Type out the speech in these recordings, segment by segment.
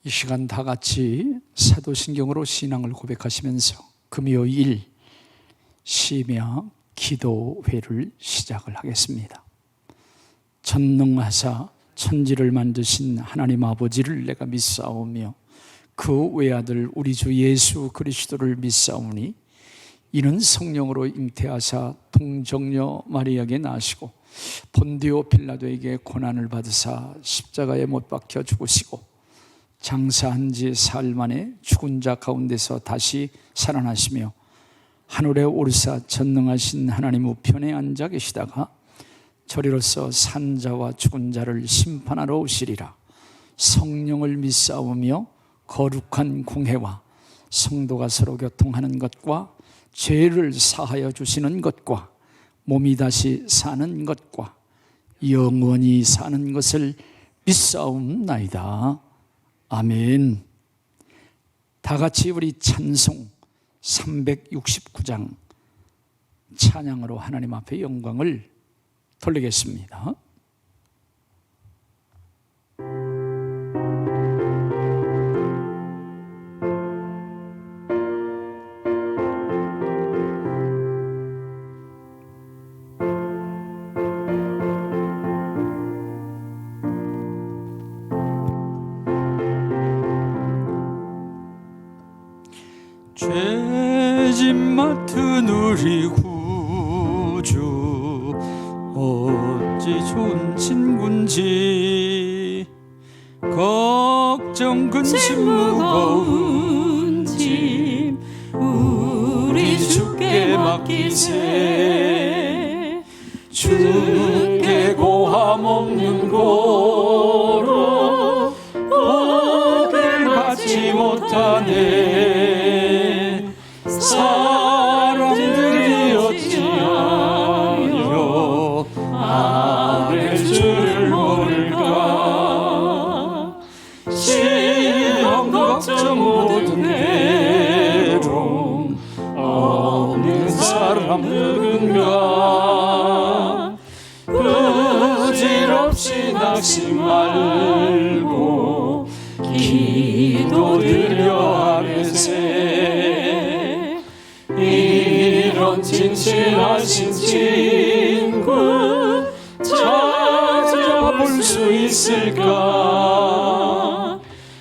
이 시간 다 같이 사도신경으로 신앙을 고백하시면서 금요일 시며 기도회를 시작을 하겠습니다. 전능하사 천지를 만드신 하나님 아버지를 내가 믿사오며 그 외아들 우리 주 예수 그리스도를 믿사오니 이는 성령으로 잉태하사 동정녀 마리아에게 나시고 본디오 빌라도에게 고난을 받으사 십자가에 못 박혀 죽으시고 장사한 지 사흘 만에 죽은 자 가운데서 다시 살아나시며 하늘에 오르사 전능하신 하나님 우편에 앉아 계시다가 저리로서 산 자와 죽은 자를 심판하러 오시리라. 성령을 믿사오며 거룩한 공회와 성도가 서로 교통하는 것과 죄를 사하여 주시는 것과 몸이 다시 사는 것과 영원히 사는 것을 믿사옵나이다. 아멘. 다 같이 우리 찬송 369장 찬양으로 하나님 앞에 영광을 돌리겠습니다. 죄짐 맡은 우리 구주 어찌 좋은 친군지 걱정 근심 무거운 짐 우리 주께 맡기세. 주께 고함 없는 고로 복을 받지 못하네. 사람들이 어찌하여 아뢰 줄을 모를까. 시험 걱정 모든 괴로움 없는 사람 누군가. 부질없이 낙심 말고 기도드려 아뢰세. 이런 진실하신 친구 찾아볼 수 있을까.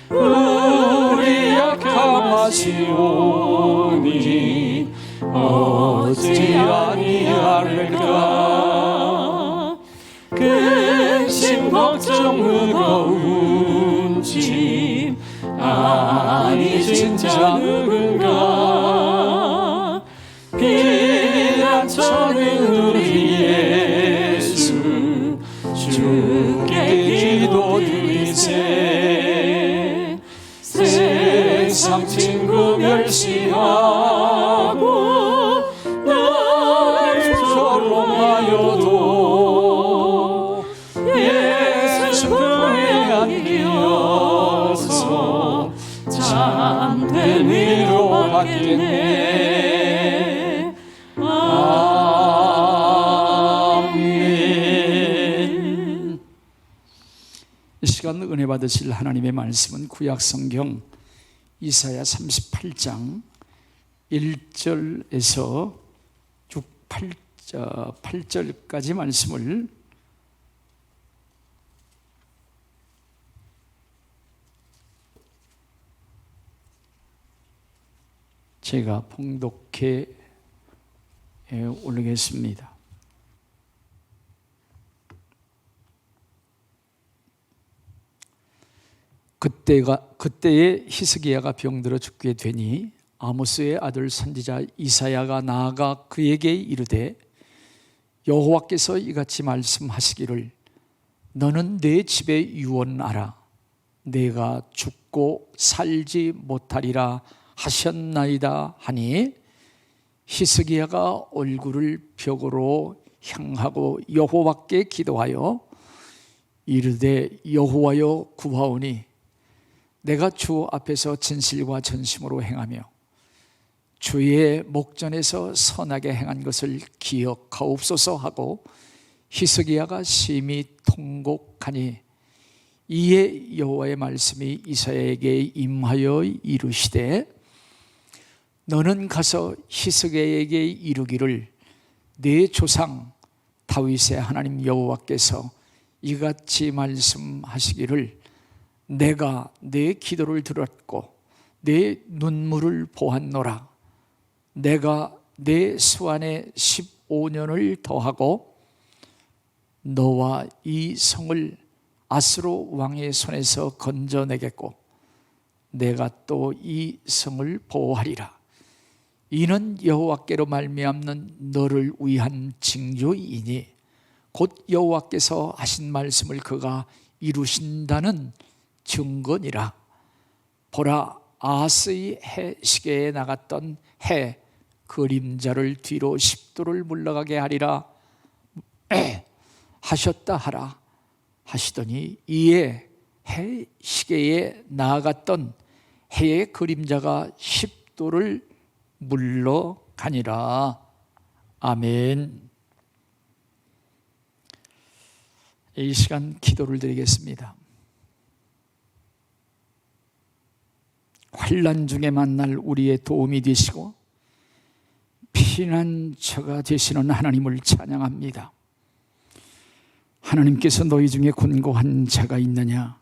우리 약함하시오니 어찌 아니하를까. 근심 걱정 무거운 짐 아니 진짜 누군가. 피난처는 우리 예수 주께 기도드리세. 세상 친구 멸시하고 나를 조롱하여도 예수 품에 안기어서 참된 위로받겠네. 아멘. 이 시간 은혜 받으실 하나님의 말씀은 구약성경 이사야 38장 1절에서 8절까지 말씀을 제가 봉독해 올리겠습니다. 그때에 히스기야가 병들어 죽게 되니 아모스의 아들 선지자 이사야가 나아가 그에게 이르되 여호와께서 이같이 말씀하시기를 너는 내 집에 유언하라. 내가 죽고 살지 못하리라 하셨나이다 하니 히스기야가 얼굴을 벽으로 향하고 여호와께 기도하여 이르되 여호와여 구하오니 내가 주 앞에서 진실과 전심으로 행하며 주의 목전에서 선하게 행한 것을 기억하옵소서 하고 히스기야가 심히 통곡하니 이에 여호와의 말씀이 이사야에게 임하여 이르시되 너는 가서 히스기야에게 이르기를 내 조상 다윗의 하나님 여호와께서 이같이 말씀하시기를 내가 내 기도를 들었고 내 눈물을 보았노라. 내가 내 수완에 15년을 더하고 너와 이 성을 아스로 왕의 손에서 건져내겠고 내가 또 이 성을 보호하리라. 이는 여호와께로 말미암는 너를 위한 징조이니 곧 여호와께서 하신 말씀을 그가 이루신다는 증거니라. 보라, 아하스의 해 시계에 나갔던 해 그림자를 뒤로 10도를 물러가게 하리라 하셨다 하라 하시더니 이에 해 시계에 나아갔던 해의 그림자가 10도를 물러가니라. 아멘. 이 시간 기도를 드리겠습니다. 환난 중에 만날 우리의 도움이 되시고 피난처가 되시는 하나님을 찬양합니다. 하나님께서 너희 중에 곤고한 자가 있느냐?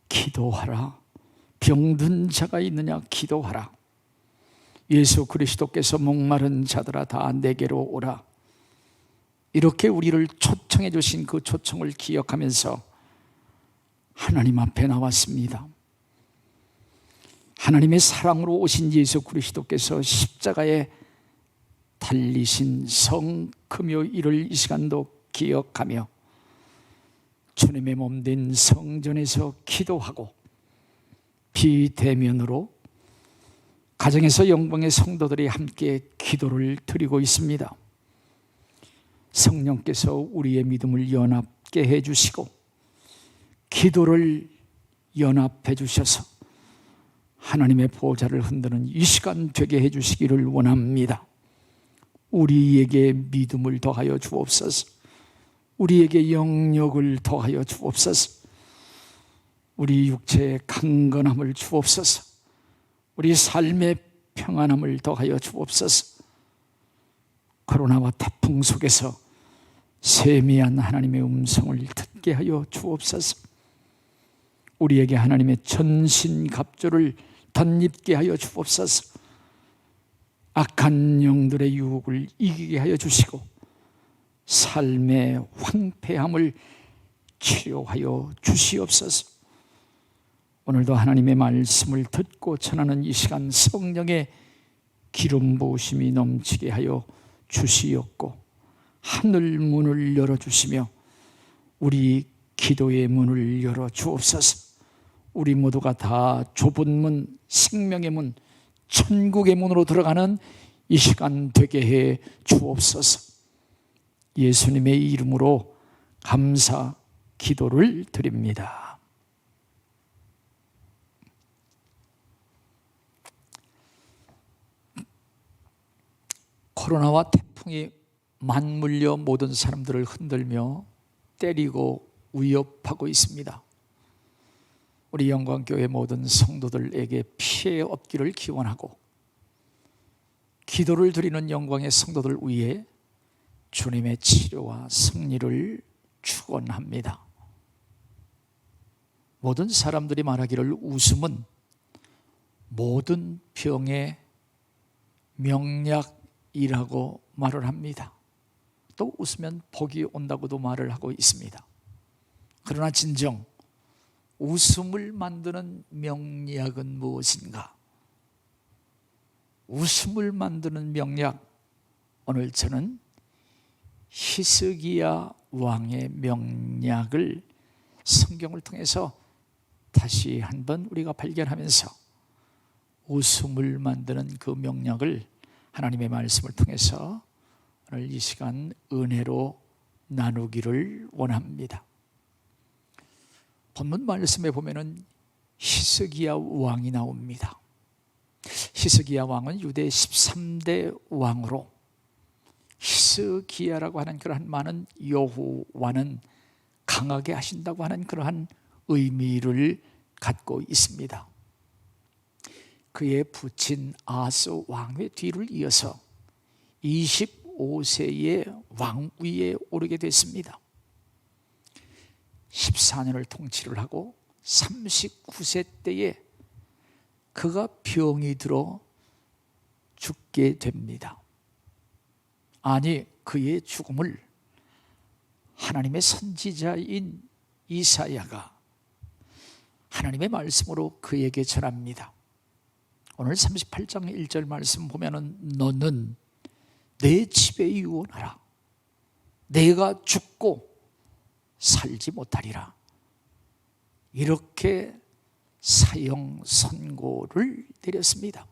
기도하라. 병든 자가 있느냐? 기도하라. 예수 그리스도께서 목마른 자들아 다 내게로 오라. 이렇게 우리를 초청해 주신 그 초청을 기억하면서 하나님 앞에 나왔습니다. 하나님의 사랑으로 오신 예수 그리스도께서 십자가에 달리신 성금요일을 이 시간도 기억하며 주님의 몸된 성전에서 기도하고 비대면으로 가정에서 영광의 성도들이 함께 기도를 드리고 있습니다. 성령께서 우리의 믿음을 연합게 해주시고 기도를 연합해 주셔서 하나님의 보좌를 흔드는 이 시간 되게 해주시기를 원합니다. 우리에게 믿음을 더하여 주옵소서. 우리에게 영력을 더하여 주옵소서. 우리 육체의 강건함을 주옵소서. 우리 삶의 평안함을 더하여 주옵소서. 코로나와 태풍 속에서 세미한 하나님의 음성을 듣게 하여 주옵소서. 우리에게 하나님의 전신갑주를 덧입게 하여 주옵소서. 악한 영들의 유혹을 이기게 하여 주시고 삶의 황폐함을 치료하여 주시옵소서. 오늘도 하나님의 말씀을 듣고 전하는 이 시간 성령의 기름 부으심이 넘치게 하여 주시옵고 하늘 문을 열어주시며 우리 기도의 문을 열어 주옵소서. 우리 모두가 다 좁은 문, 생명의 문, 천국의 문으로 들어가는 이 시간 되게 해 주옵소서. 예수님의 이름으로 감사 기도를 드립니다. 코로나와 태풍이 맞물려 모든 사람들을 흔들며 때리고 위협하고 있습니다. 우리 영광교회 모든 성도들에게 피해 없기를 기원하고 기도를 드리는 영광의 성도들 위해 주님의 치료와 승리를 축원합니다. 모든 사람들이 말하기를 웃음은 모든 병의 명약이라고 말을 합니다. 또 웃으면 복이 온다고도 말을 하고 있습니다. 그러나 진정 웃음을 만드는 명약은 무엇인가? 웃음을 만드는 명약, 오늘 저는 히스기야 왕의 명약을 성경을 통해서 다시 한번 우리가 발견하면서 웃음을 만드는 그 명약을 하나님의 말씀을 통해서 오늘 이 시간 은혜로 나누기를 원합니다. 본문 말씀에 보면은 히스기야 왕이 나옵니다. 히스기야 왕은 유대 13대 왕으로 히스기야라고 하는 그러한 많은 여호와는 강하게 하신다고 하는 그러한 의미를 갖고 있습니다. 그의 부친 아하스 왕의 뒤를 이어서 25세의 왕위에 오르게 됐습니다. 14년을 통치를 하고 39세 때에 그가 병이 들어 죽게 됩니다. 아니, 그의 죽음을 하나님의 선지자인 이사야가 하나님의 말씀으로 그에게 전합니다. 오늘 38장 1절 말씀 보면은 너는 내 집에 유언하라. 내가 죽고 살지 못하리라. 이렇게 사형 선고를 내렸습니다.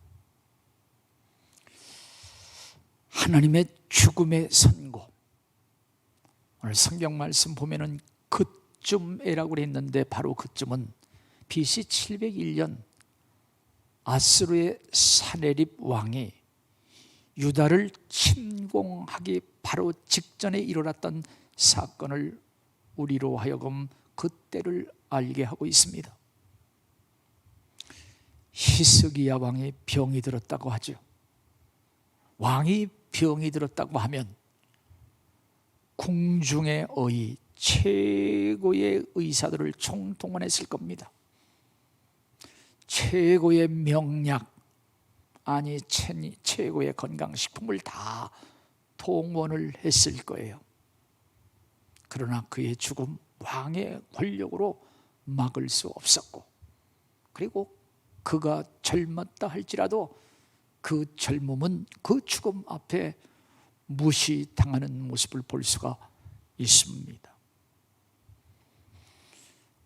하나님의 죽음의 선고. 오늘 성경 말씀 보면은 그쯤에라고 했는데 바로 그쯤은 BC 701년 아스루의 사네립 왕이 유다를 침공하기 바로 직전에 일어났던 사건을 우리로 하여금 그때를 알게 하고 있습니다. 히스기야 왕이 병이 들었다고 하죠. 왕이 병이 들었다고 하면 궁중의 최고의 의사들을 총동원했을 겁니다. 최고의 명약, 아니 최고의 건강식품을 다 동원을 했을 거예요. 그러나 그의 죽음 왕의 권력으로 막을 수 없었고, 그리고 그가 젊었다 할지라도 그 젊음은 그 죽음 앞에 무시당하는 모습을 볼 수가 있습니다.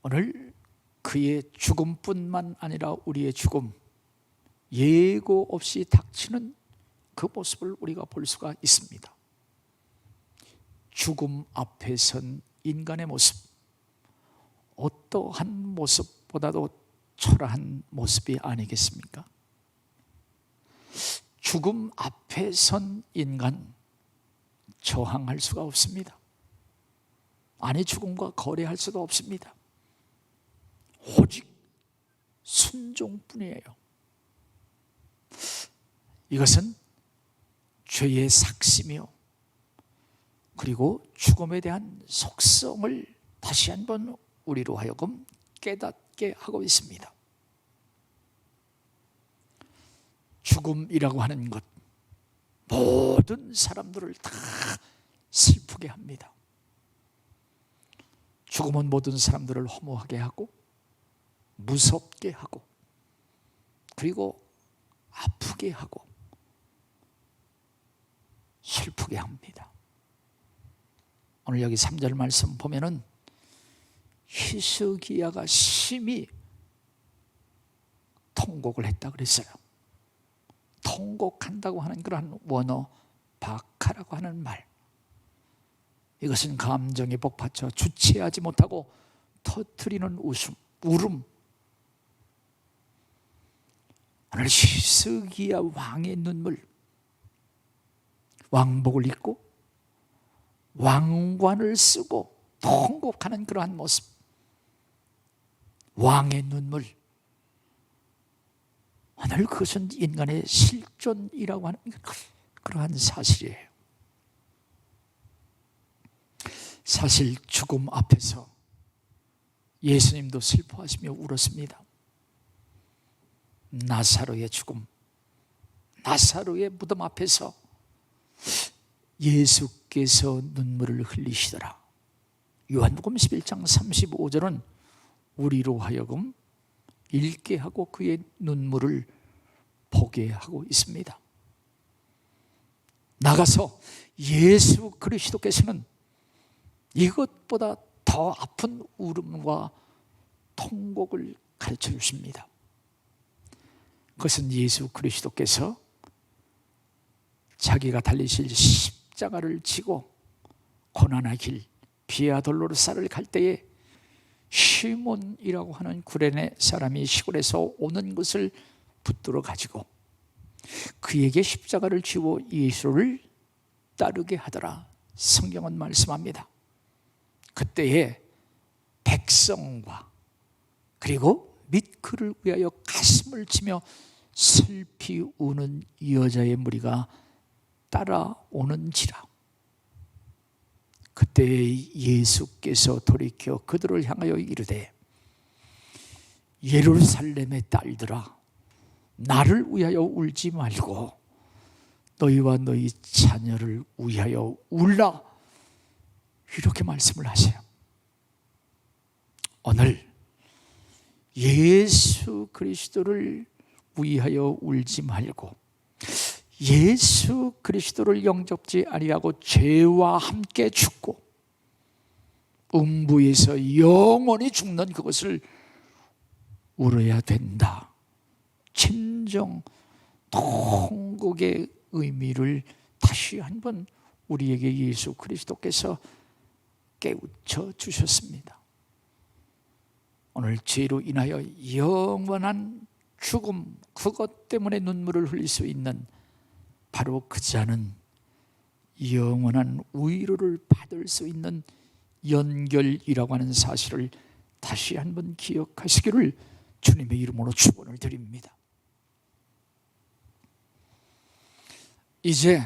오늘 그의 죽음뿐만 아니라 우리의 죽음, 예고 없이 닥치는 그 모습을 우리가 볼 수가 있습니다. 죽음 앞에 선 인간의 모습, 어떠한 모습보다도 초라한 모습이 아니겠습니까? 죽음 앞에 선 인간, 저항할 수가 없습니다. 아니, 죽음과 거래할 수도 없습니다. 오직 순종뿐이에요. 이것은 죄의 삭심이요, 그리고 죽음에 대한 속성을 다시 한번 우리로 하여금 깨닫게 하고 있습니다. 죽음이라고 하는 것, 모든 사람들을 다 슬프게 합니다. 죽음은 모든 사람들을 허무하게 하고 무섭게 하고 그리고 아프게 하고 슬프게 합니다. 오늘 여기 3절 말씀 보면은 히스기야가 심히 통곡을 했다 그랬어요. 통곡한다고 하는 그러한 원어 바카라고 하는 말, 이것은 감정이 복받쳐 주체하지 못하고 터뜨리는 울음. 오늘 히스기야 왕의 눈물, 왕복을 입고 왕관을 쓰고 통곡하는 그러한 모습, 왕의 눈물, 오늘 그것은 인간의 실존이라고 하는 그러한 사실이에요. 사실 죽음 앞에서 예수님도 슬퍼하시며 울었습니다. 나사로의 죽음, 나사로의 무덤 앞에서 예수께서 눈물을 흘리시더라. 요한복음 11장 35절은 우리로 하여금 읽게 하고 그의 눈물을 보게 하고 있습니다. 나가서 예수 그리스도께서는 이것보다 더 아픈 울음과 통곡을 가르쳐 주십니다. 그것은 예수 그리스도께서 자기가 달리실 십자가를 지고 고난의 길 비아 돌로르사를 갈 때에 시몬이라고 하는 구레네 사람이 시골에서 오는 것을 붙들어 가지고 그에게 십자가를 지고 예수를 따르게 하더라. 성경은 말씀합니다. 그때에 백성과 그리고 및 그를 위하여 가슴을 치며 슬피 우는 여자의 무리가 따라오는지라. 그때 예수께서 돌이켜 그들을 향하여 이르되 예루살렘의 딸들아, 나를 위하여 울지 말고 너희와 너희 자녀를 위하여 울라, 이렇게 말씀을 하세요. 오늘 예수 그리스도를 위하여 울지 말고 예수 그리스도를 영접지 아니하고 죄와 함께 죽고 음부에서 영원히 죽는 그것을 울어야 된다. 진정 통곡의 의미를 다시 한번 우리에게 예수 그리스도께서 깨우쳐 주셨습니다. 오늘 죄로 인하여 영원한 죽음, 그것 때문에 눈물을 흘릴 수 있는 바로 그 자는 영원한 위로를 받을 수 있는 연결이라고 하는 사실을 다시 한번 기억하시기를 주님의 이름으로 축원을 드립니다. 이제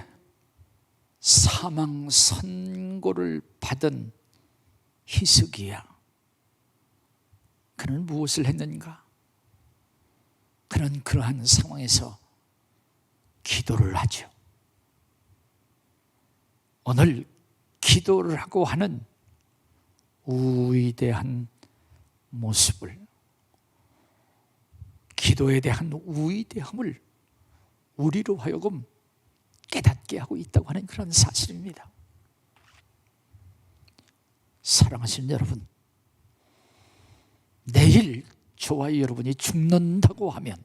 사망 선고를 받은 히스기야, 그는 무엇을 했는가? 그는 그러한 상황에서 기도를 하죠. 오늘 기도를 하고 하는 위대한 모습을, 기도에 대한 위대함을 우리로 하여금 깨닫게 하고 있다고 하는 그런 사실입니다. 사랑하시는 여러분, 내일 저와 여러분이 죽는다고 하면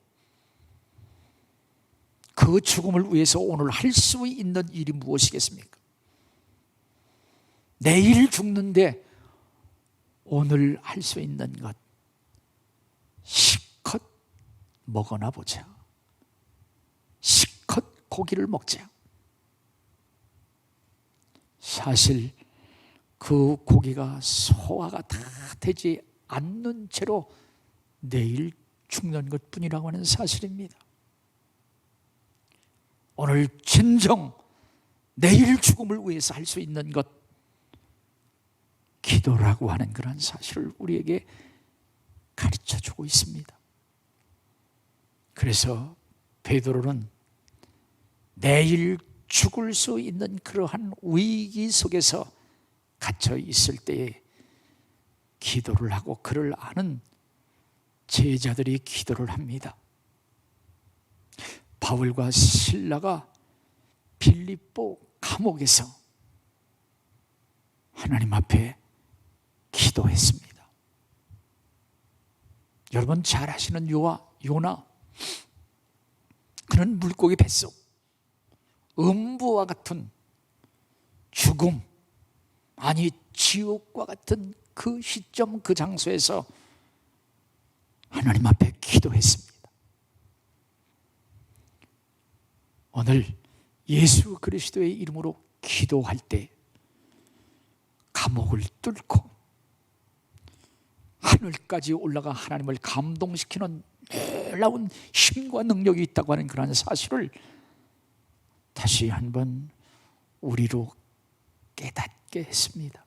그 죽음을 위해서 오늘 할 수 있는 일이 무엇이겠습니까? 내일 죽는데 오늘 할 수 있는 것, 실컷 먹어나 보자. 실컷 고기를 먹자. 사실 그 고기가 소화가 다 되지 않는 채로 내일 죽는 것뿐이라고 하는 사실입니다. 오늘 진정 내일 죽음을 위해서 할 수 있는 것, 기도라고 하는 그런 사실을 우리에게 가르쳐주고 있습니다. 그래서 베드로는 내일 죽을 수 있는 그러한 위기 속에서 갇혀 있을 때에 기도를 하고 그를 아는 제자들이 기도를 합니다. 바울과 실라가 빌립보 감옥에서 하나님 앞에 기도했습니다. 여러분 잘 아시는 요나, 그는 물고기 뱃속 음부와 같은 죽음, 아니 지옥과 같은 그 시점, 그 장소에서 하나님 앞에 기도했습니다. 오늘 예수 그리스도의 이름으로 기도할 때 감옥을 뚫고 하늘까지 올라가 하나님을 감동시키는 놀라운 힘과 능력이 있다고 하는 그런 사실을 다시 한번 우리로 깨닫게 했습니다.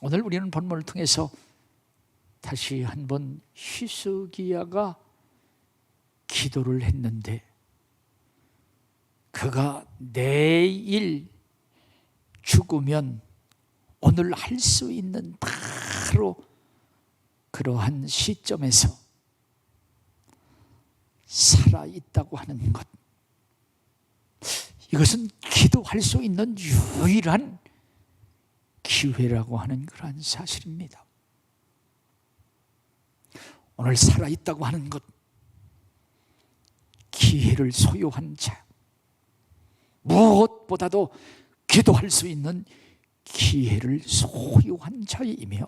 오늘 우리는 본문을 통해서 다시 한번 히스기야가 기도를 했는데, 그가 내일 죽으면 오늘 할 수 있는 바로 그러한 시점에서 살아있다고 하는 것, 이것은 기도할 수 있는 유일한 기회라고 하는 그러한 사실입니다. 오늘 살아있다고 하는 것, 기회를 소유한 자, 무엇보다도 기도할 수 있는 기회를 소유한 자이며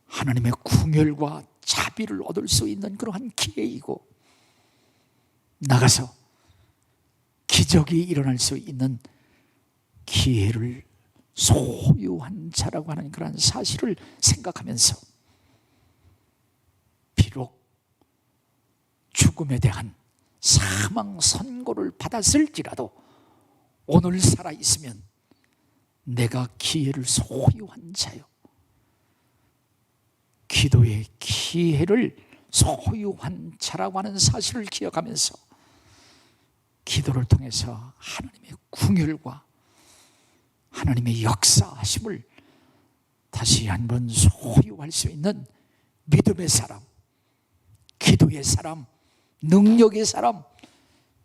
하나님의 궁혈과 자비를 얻을 수 있는 그러한 기회이고, 나가서 기적이 일어날 수 있는 기회를 소유한 자라고 하는 그러한 사실을 생각하면서 비록 죽음에 대한 사망 선고를 받았을지라도 오늘 살아있으면 내가 기회를 소유한 자요, 기도의 기회를 소유한 자라고 하는 사실을 기억하면서 기도를 통해서 하나님의 궁율과 하나님의 역사하심을 다시 한번 소유할 수 있는 믿음의 사람, 기도의 사람, 능력의 사람,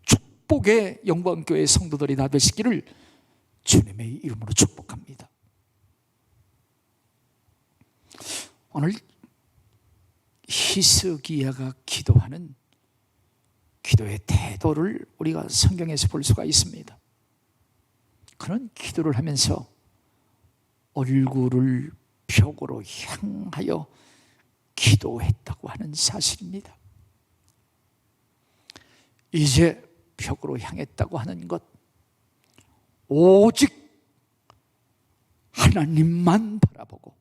축복의 영광교회 성도들이 다 되시기를 주님의 이름으로 축복합니다. 오늘 히스기야가 기도하는 기도의 태도를 우리가 성경에서 볼 수가 있습니다. 그런 기도를 하면서 얼굴을 벽으로 향하여 기도했다고 하는 사실입니다. 이제 벽으로 향했다고 하는 것, 오직 하나님만 바라보고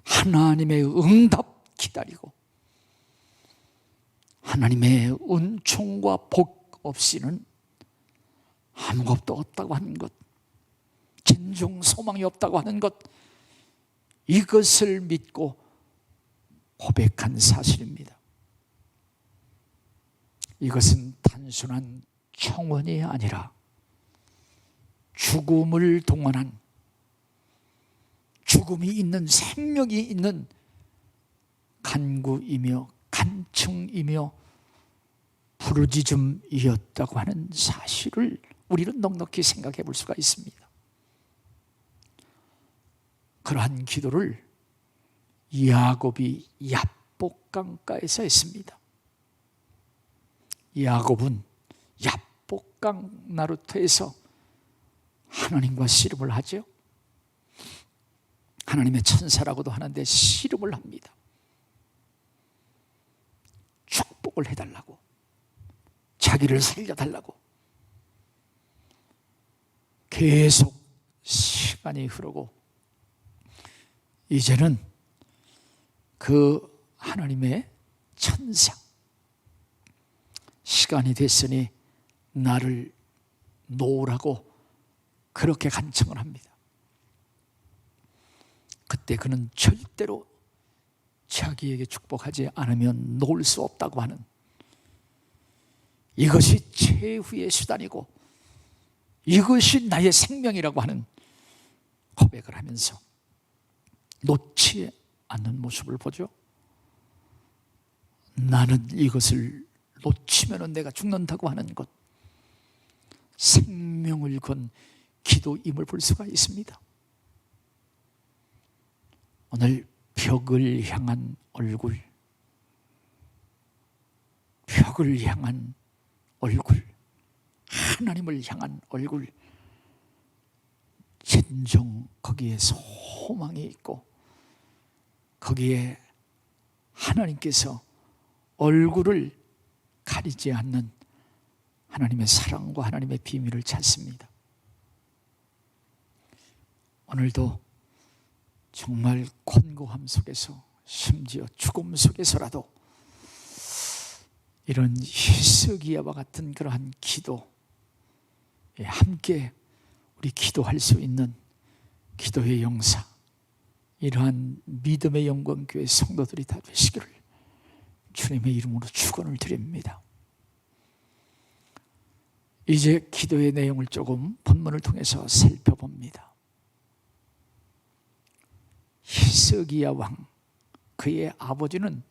하나님의 응답 기다리고 하나님의 은총과 복 없이는 아무것도 없다고 하는 것, 진정 소망이 없다고 하는 것, 이것을 믿고 고백한 사실입니다. 이것은 단순한 청원이 아니라 죽음을 동원한, 죽음이 있는, 생명이 있는 간구이며 간청이며 부르짖음이었다고 하는 사실을 우리는 넉넉히 생각해 볼 수가 있습니다. 그러한 기도를 야곱이 얍복강가에서 했습니다. 야곱은 얍복강 나루터에서 하나님과 씨름을 하죠. 하나님의 천사라고도 하는데 씨름을 합니다. 축복을 해달라고, 자기를 살려달라고. 계속 시간이 흐르고 이제는 그 하나님의 천사, 시간이 됐으니 나를 놓으라고 그렇게 간청을 합니다. 그때 그는 절대로 자기에게 축복하지 않으면 놓을 수 없다고 하는, 이것이 최후의 수단이고 이것이 나의 생명이라고 하는 고백을 하면서 놓지 않는 모습을 보죠. 나는 이것을 놓치면 내가 죽는다고 하는 것, 생명을 건 기도임을 볼 수가 있습니다. 오늘 벽을 향한 얼굴, 벽을 향한 얼굴, 하나님을 향한 얼굴, 진정 거기에 소망이 있고 거기에 하나님께서 얼굴을 가리지 않는 하나님의 사랑과 하나님의 비밀을 찾습니다. 오늘도 정말 곤고함 속에서, 심지어 죽음 속에서라도 이런 히스기야와 같은 그러한 기도에 함께 우리 기도할 수 있는 기도의 영사, 이러한 믿음의 영광교회 성도들이 다 되시기를 주님의 이름으로 축원을 드립니다. 이제 기도의 내용을 조금 본문을 통해서 살펴봅니다. 히스기야 왕, 그의 아버지는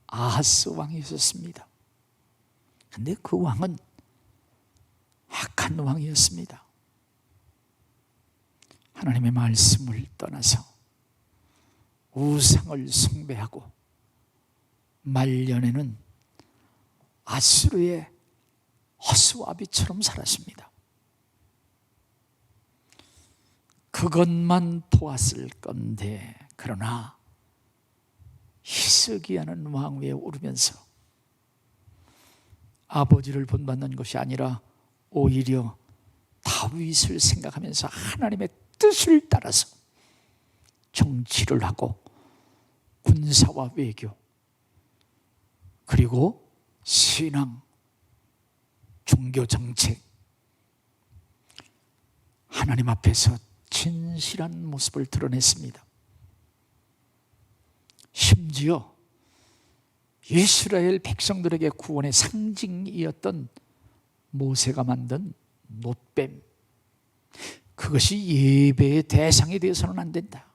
아하스 왕이었습니다. 그런데 그 왕은 악한 왕이었습니다. 하나님의 말씀을 떠나서 우상을 숭배하고 말년에는 아수르의 허수아비처럼 살았습니다. 그것만 보았을 건데, 그러나 히스기야는 왕위에 오르면서 아버지를 본받는 것이 아니라 오히려 다윗을 생각하면서 하나님의 뜻을 따라서 정치를 하고 군사와 외교, 그리고 신앙, 종교 정책, 하나님 앞에서 진실한 모습을 드러냈습니다. 심지어 이스라엘 백성들에게 구원의 상징이었던 모세가 만든 놋뱀, 그것이 예배의 대상이 되어서는 안 된다.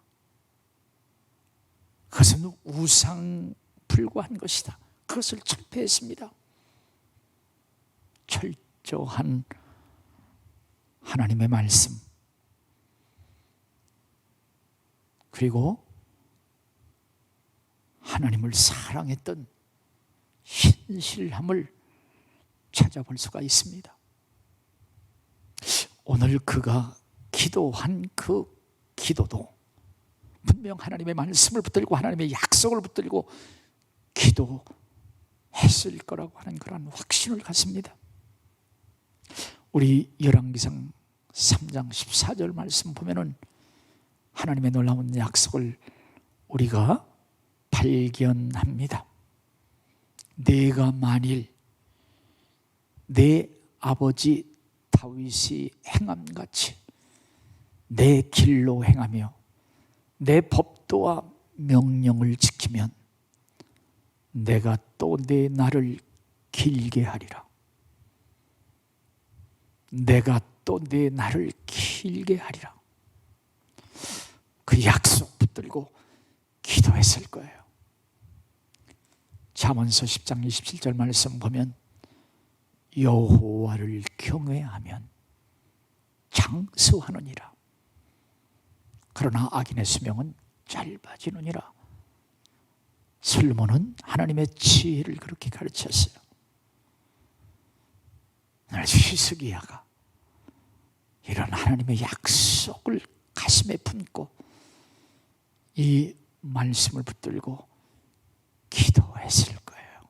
그것은 우상 불과한 것이다. 그것을 철폐했습니다. 철저한 하나님의 말씀, 그리고 하나님을 사랑했던 신실함을 찾아볼 수가 있습니다. 오늘 그가 기도한 그 기도도 분명 하나님의 말씀을 붙들고 하나님의 약속을 붙들고 기도했을 거라고 하는 그런 확신을 갖습니다. 우리 열왕기상 3장 14절 말씀 보면은 하나님의 놀라운 약속을 우리가 발견합니다. 내가 만일 내 아버지 다윗이 행함같이 내 길로 행하며 내 법도와 명령을 지키면 내가 또 내 날을 길게 하리라. 내가 또 내 날을 길게 하리라. 그 약속 붙들고 기도했을 거예요. 잠언서 10장 27절 말씀 보면 여호와를 경외하면 장수하느니라. 그러나 악인의 수명은 짧아지느니라. 솔로몬은 하나님의 지혜를 그렇게 가르쳤어요. 히스기야가 이런 하나님의 약속을 가슴에 품고 이 말씀을 붙들고 기도했을 거예요.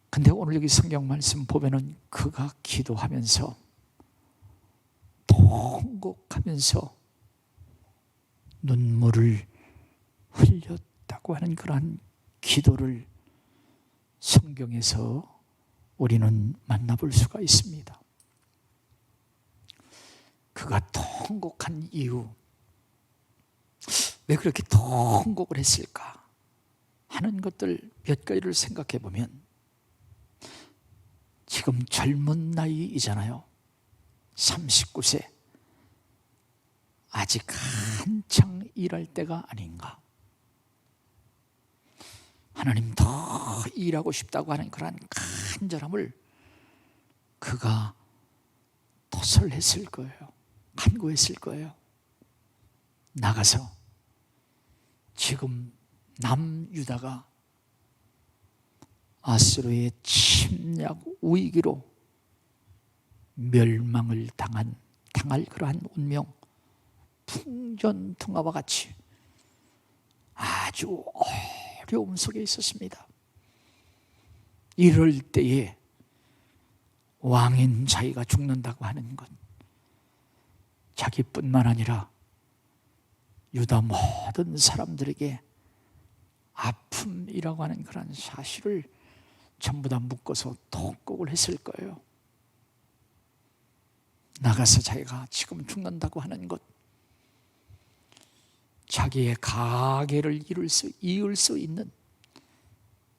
근데 오늘 여기 성경 말씀 보면은 그가 기도하면서 통곡하면서 눈물을 흘렸다고 하는 그러한 기도를 성경에서 우리는 만나볼 수가 있습니다. 그가 통곡한 이유, 왜 그렇게 통곡을 했을까 하는 것들 몇 가지를 생각해 보면 지금 젊은 나이이잖아요. 39세. 아직 한창 일할 때가 아닌가. 하나님 더 일하고 싶다고 하는 그런 간절함을 그가 토설했을 거예요. 간구했을 거예요. 나가서 지금 남유다가 아수르의 침략 위기로 멸망을 당할 그러한 운명, 풍전등화와 같이 아주 어려움 속에 있었습니다. 이럴 때에 왕인 자기가 죽는다고 하는 건 자기뿐만 아니라 유다 모든 사람들에게 아픔이라고 하는 그런 사실을 전부 다 묶어서 통곡을 했을 거예요. 나가서 자기가 지금 죽는다고 하는 것, 자기의 가계를 이을 수 있는,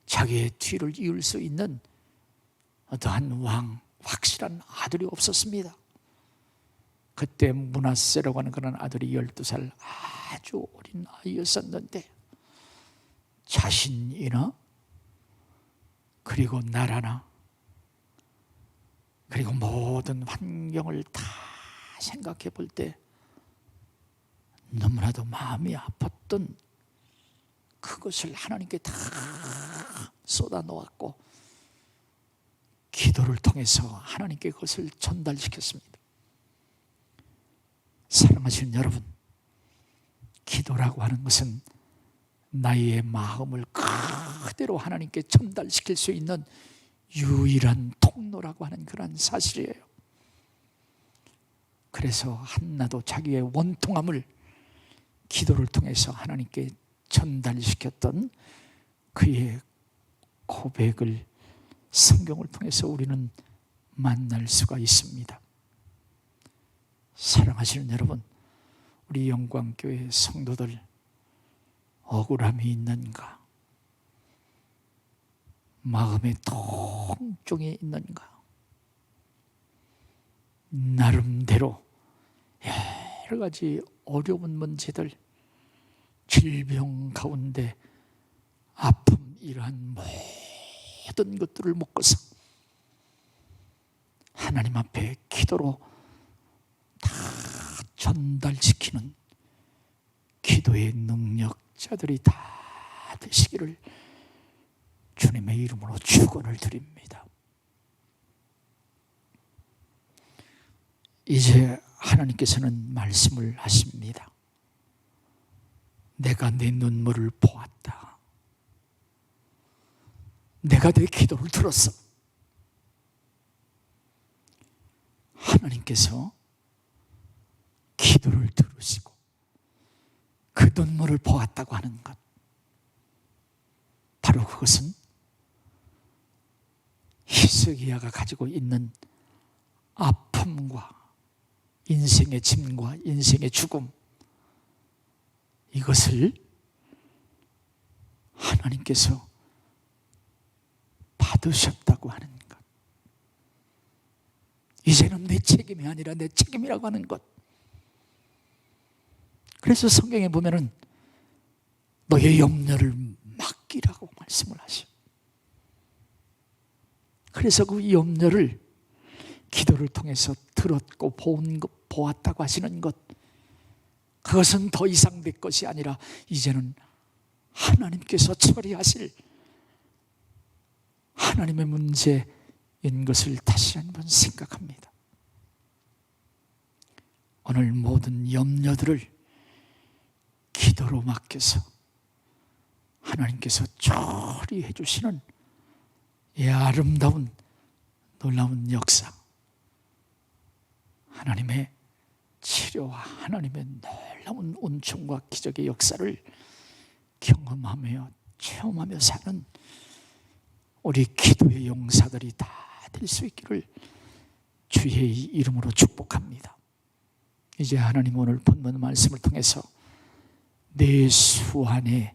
자기의 뒤를 이을 수 있는 어떠한 왕, 확실한 아들이 없었습니다. 그때 므낫세라고 하는 그런 아들이 12살 아주 어린 아이였었는데 자신이나 그리고 나라나 그리고 모든 환경을 다 생각해 볼 때 너무나도 마음이 아팠던 그것을 하나님께 다 쏟아 놓았고 기도를 통해서 하나님께 그것을 전달시켰습니다. 사랑하시는 여러분, 기도라고 하는 것은 나의 마음을 그대로 하나님께 전달시킬 수 있는 유일한 통로라고 하는 그런 사실이에요. 그래서 한나도 자기의 원통함을 기도를 통해서 하나님께 전달시켰던 그의 고백을 성경을 통해서 우리는 만날 수가 있습니다. 사랑하시는 여러분, 우리 영광교회 성도들 억울함이 있는가? 마음에 통증이 있는가? 나름대로 여러 가지 어려운 문제들, 질병 가운데 아픔, 이러한 모든 것들을 묶어서 하나님 앞에 기도로 다 전달시키는 기도의 능력자들이 다 되시기를 주님의 이름으로 축원을 드립니다. 이제 하나님께서는 말씀을 하십니다. 내가 내 눈물을 보았다. 내가 내 기도를 들었어. 하나님께서 기도를 들으시고 그 눈물을 보았다고 하는 것, 바로 그것은 히스기야가 가지고 있는 아픔과 인생의 짐과 인생의 죽음, 이것을 하나님께서 받으셨다고 하는 것, 이제는 내 책임이 아니라 내 책임이라고 하는 것. 그래서 성경에 보면은 너의 염려를 맡기라고 말씀을 하셔. 그래서 그 염려를 기도를 통해서 들었고 보았다고 하시는 것, 그것은 더 이상 내 것이 아니라 이제는 하나님께서 처리하실 하나님의 문제인 것을 다시 한번 생각합니다. 오늘 모든 염려들을 기도로 맡겨서 하나님께서 처리해 주시는 이 아름다운 놀라운 역사, 하나님의 치료와 하나님의 놀라운 은총과 기적의 역사를 경험하며 체험하며 사는 우리 기도의 용사들이 다 될 수 있기를 주의 이름으로 축복합니다. 이제 하나님 오늘 본문 말씀을 통해서 내 수 안에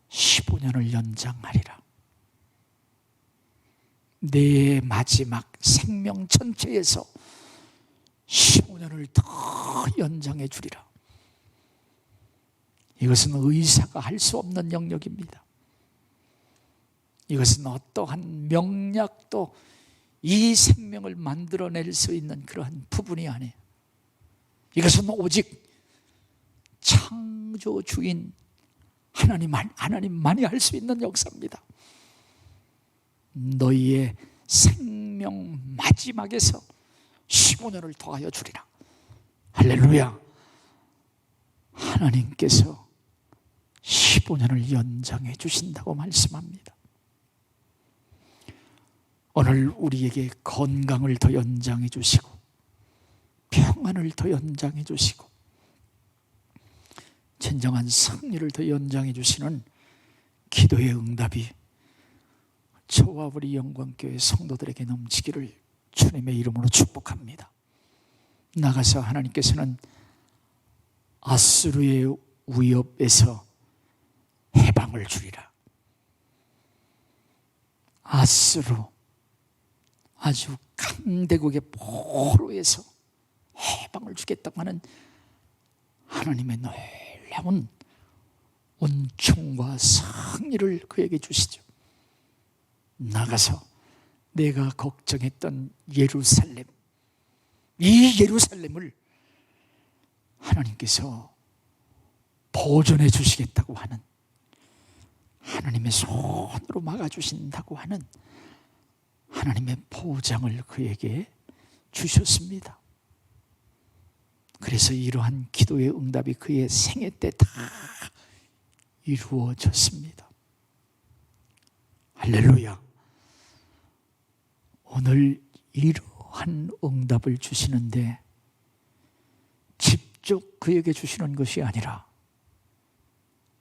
15년을 연장하리라. 내 마지막 생명 전체에서 15년을 더 연장해 주리라. 이것은 의사가 할 수 없는 영역입니다. 이것은 어떠한 명약도 이 생명을 만들어낼 수 있는 그러한 부분이 아니에요. 이것은 오직 창조주인 하나님만이 할 수 있는 역사입니다. 너희의 생명 마지막에서 15년을 더하여 주리라. 할렐루야. 하나님께서 15년을 연장해 주신다고 말씀합니다. 오늘 우리에게 건강을 더 연장해 주시고 평안을 더 연장해 주시고 진정한 승리를 더 연장해 주시는 기도의 응답이 저와 우리 영광교회 성도들에게 넘치기를 주님의 이름으로 축복합니다. 나가서 하나님께서는 아수르의 위협에서 해방을 주리라. 아수르, 아주 강대국의 포로에서 해방을 주겠다고 하는 하나님의 놀라운 은총과 승리를 그에게 주시죠. 나가서 내가 걱정했던 예루살렘, 이 예루살렘을 하나님께서 보존해 주시겠다고 하는, 하나님의 손으로 막아주신다고 하는 하나님의 보장을 그에게 주셨습니다. 그래서 이러한 기도의 응답이 그의 생애 때 다 이루어졌습니다. 할렐루야. 오늘 이러한 응답을 주시는데 직접 그에게 주시는 것이 아니라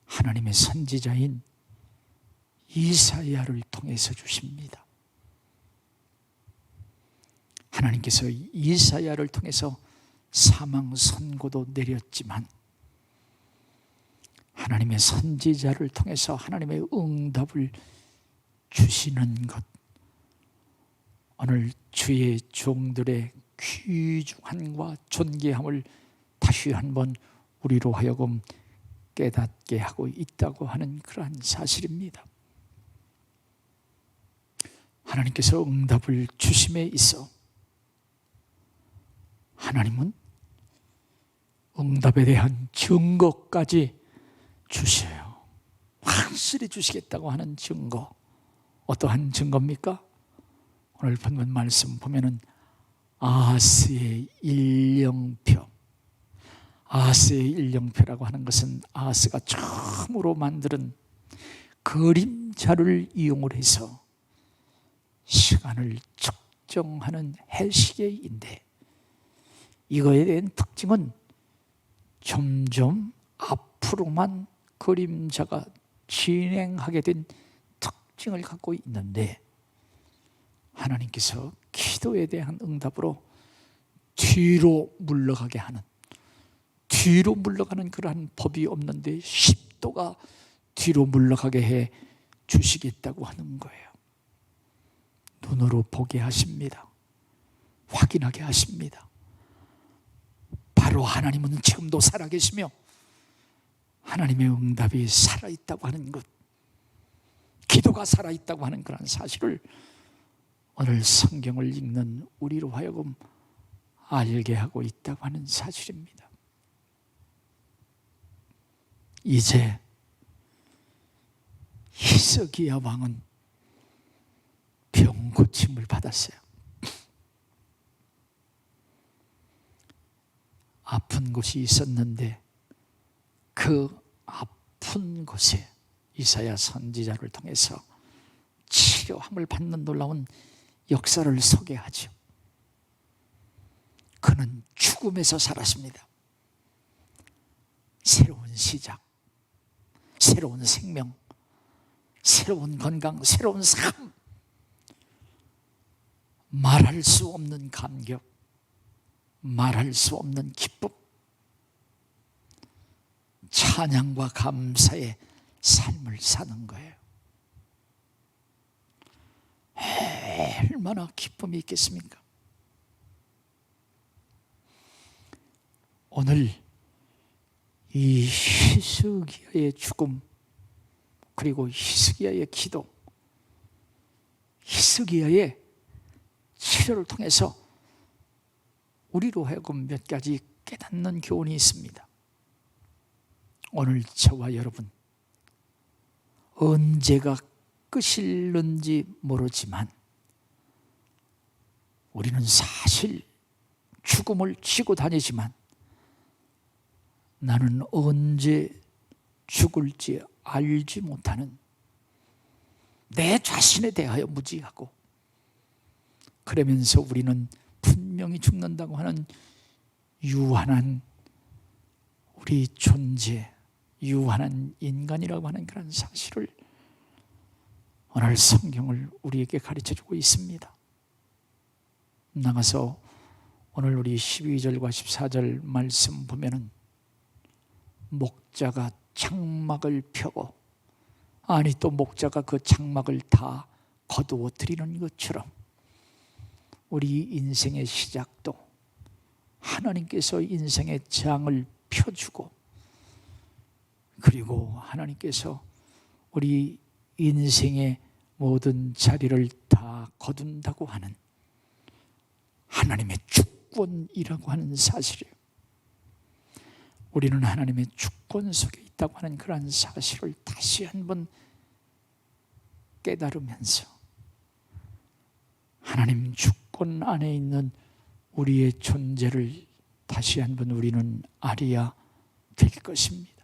하나님의 선지자인 이사야를 통해서 주십니다. 하나님께서 이사야를 통해서 사망 선고도 내렸지만 하나님의 선지자를 통해서 하나님의 응답을 주시는 것, 오늘 주의 종들의 귀중함과 존귀함을 다시 한번 우리로 하여금 깨닫게 하고 있다고 하는 그러한 사실입니다. 하나님께서 응답을 주심에 있어 하나님은 응답에 대한 증거까지 주셔요. 확실히 주시겠다고 하는 증거. 어떠한 증거입니까? 오늘 본문 말씀 보면은 아하스의 일령표. 아하스의 일령표라고 하는 것은 아하스가 처음으로 만드는 그림자를 이용을 해서 시간을 측정하는 해시계인데, 이거에 대한 특징은 점점 앞으로만 그림자가 진행하게 된 특징을 갖고 있는데, 하나님께서 기도에 대한 응답으로 뒤로 물러가게 하는, 뒤로 물러가는 그러한 법이 없는데 10도가 뒤로 물러가게 해 주시겠다고 하는 거예요. 눈으로 보게 하십니다. 확인하게 하십니다. 바로 하나님은 지금도 살아계시며 하나님의 응답이 살아있다고 하는 것, 기도가 살아있다고 하는 그런 사실을 오늘 성경을 읽는 우리로 하여금 알게 하고 있다고 하는 사실입니다. 이제 히스기야 왕은 병 고침을 받았어요. 아픈 곳이 있었는데 그 아픈 곳에 이사야 선지자를 통해서 치료함을 받는 놀라운 역사를 소개하죠. 그는 죽음에서 살았습니다. 새로운 시작, 새로운 생명, 새로운 건강, 새로운 삶, 말할 수 없는 감격, 말할 수 없는 기쁨, 찬양과 감사의 삶을 사는 거예요. 얼마나 기쁨이 있겠습니까? 오늘 이 히스기야의 죽음, 그리고 히스기야의 기도, 히스기야의 치료를 통해서 우리로 하여금 몇 가지 깨닫는 교훈이 있습니다. 오늘 저와 여러분, 언제가 끝일는지 모르지만 우리는 사실 죽음을 지고 다니지만 나는 언제 죽을지 알지 못하는, 내 자신에 대하여 무지하고, 그러면서 우리는 분명히 죽는다고 하는 유한한 우리 존재, 유한한 인간이라고 하는 그런 사실을 오늘 성경을 우리에게 가르쳐주고 있습니다. 나가서 오늘 우리 12절과 14절 말씀 보면은 목자가 장막을 펴고, 아니 또 목자가 그 장막을 다 거두어 드리는 것처럼 우리 인생의 시작도 하나님께서 인생의 장을 펴주고, 그리고 하나님께서 우리 인생의 모든 자리를 다 거둔다고 하는 하나님의 주권이라고 하는 사실이에요. 우리는 하나님의 주권 속에 있다고 하는 그러한 사실을 다시 한번 깨달으면서 하나님 주권 안에 있는 우리의 존재를 다시 한번 우리는 알아야 될 것입니다.